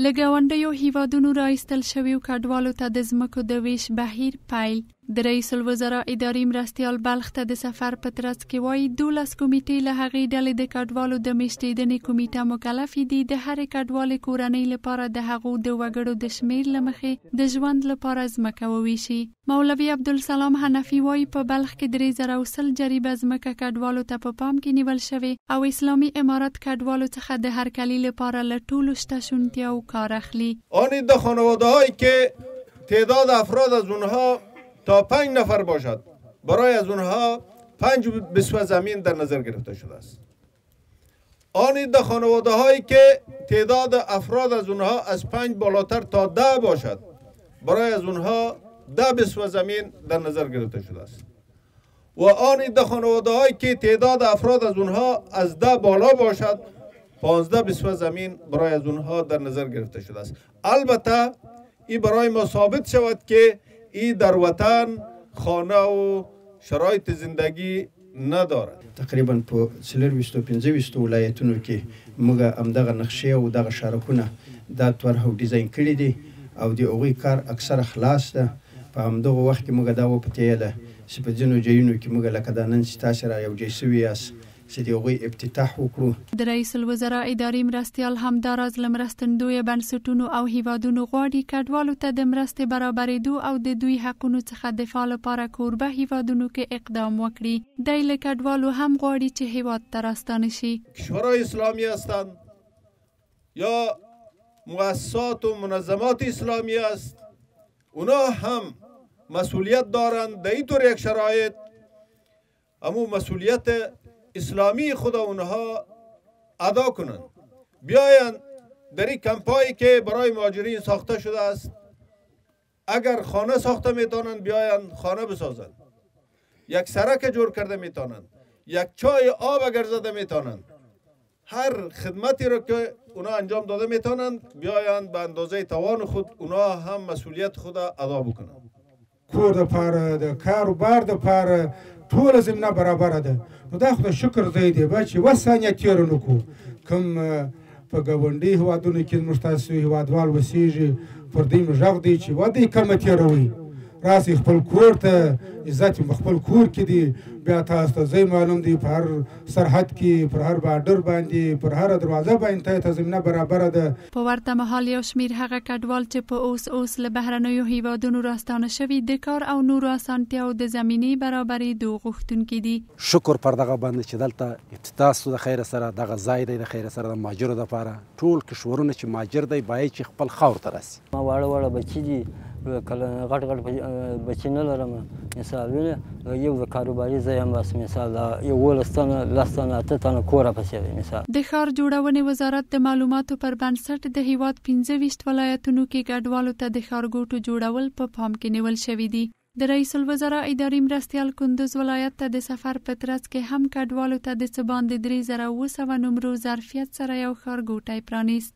له ګاونډیو هیوادونو راایستل شویو کډوالو ته د ځمکو د ویش بهیر پیل. د رئیس الوزرا اداري مرستیال بلخ ته د سفر په ترڅ کې وایي 12 کمیټې له هغې ډلې د کډوالو د میشتېدنې کمیټه مکلفې دي د هرې کډوالې کورنۍ لپاره د هغو د وګړو د شمېر له مخې د ژوند لپاره ځمکه وویشي. مولوي عبدالسلام حنفي وایي په بلخ کې 310 جریبه ځمکه کډوالو ته په پام کې نیول شوې او اسلامي امارت کډوالو څخه د هرکلي لپاره له ټولو شته شونتیاو کار اخلي. آن د خانواده‌هایی که تعداد افراد از اونها تا 5 نفر باشد برای از اونها 5 بسوه زمین در نظر گرفته شده است. آن عده خانواده هایی که تعداد افراد از اونها از 5 بالاتر تا 10 باشد برای از اونها 10 بسوه زمین در نظر گرفته شده است. و آن عده خانواده هایی که تعداد افراد از اونها از 10 بالا باشد 15 بسوه زمین برای از اونها در نظر گرفته شده است. البته این برای ما ثابت شود که ای در وطن خانه و شرایط زندگی نداره. تقریبا په 425 ولایتونو کې موږ همدغه نقشې او دغه شارکونه دا طرح او ډیزاین کړي دي او د هغوی کار اکثره خلاص ده. په همدغه وخت کې موږ دا وپتېیله چې په ځینو ځایونو کې موږ لکه دا نن چې تاسې را یو ځای سوي یاست چې د هغوی افتتاح وکړو. د رئیس الوزرا اداري مرستیال همداراز له مرستندویه بنسټونو او هیوادونو غواړي کډوالو ته د مرستې برابرېدو او د دوی حقونو څخه دفاع لپاره کوربه هیوادونو کې اقدام وکړي. دی له کډوالو هم غواړي چې هیواد ته راستانه شي. کشورهای اسلامی هستند یا مؤسسات و منظمات اسلامی است، اونا هم مسئولیت دارند در اینطور یک شرایط امو مسئولیت اسلامی خود اونها ادا کنند. بیاین در این کمپایی که برای مهاجرین ساخته شده است اگر خانه ساخته میتونند بیاین خانه بسازند، یک سرک جور کرده میتونند، یک چای آب اگر زده میتونند، هر خدمتی رو که اونا انجام داده میتونند بیاین به اندازه توان خود اونا هم مسئولیت خود ادا بکنند. کور د پاره د کاروبار د پاره ټول زمینه برابر ده. نو دا خو د شکر ځای دی چې وسانیا تیر نه کو کوم په ګاونډي هیوادونو کې موږ تاسو هیوادوال وسیږي پر دې مژغ دی چې ودی کلمه تیروي راسي خپل کور ته عزت خپل کور کې دی بیا تاسو ته ځای معلوم دی په هر سرحد کې پر هر بارډر باندې پر هر دروازه باندې ته زمینه برابر ده. په ورته مهال یو شمیر هغه کډوال چې په اوس له بهرنیو هیوادونو راستانه شوي د کار او نورو اسانتیاو د زمینې برابرېدو غوښتونکي دي. شکر پر دغه باندې چې دلته تاسو د خیر سره دغه ځای دی د خیر سره د مهاجرو دپاره ټول کشورونه چې مهاجر دی باید چې خپل خاور ته راسي. ما واړه بچي دي کله غټ بچي نه لرم مثال وینه یو د کاروباري ځای هم بس مثال یو 12 تنه 10 تنه 8 تنه کوره پسې دی مثال. د ښار جوړونې وزارت د معلوماتو پر بنسټ د هیواد 25 ولایتونو کې کډوالو ته د ښارګوټو جوړول په پام کې نیول شوي دي. د رئیس الوزرا اداري مرستیال کندوز ولایت ته د سفر په ترڅ کې هم کډوالو ته د څه باندې 3700 نمرو ظرفیت سره یو ښارګوټی پرانیست.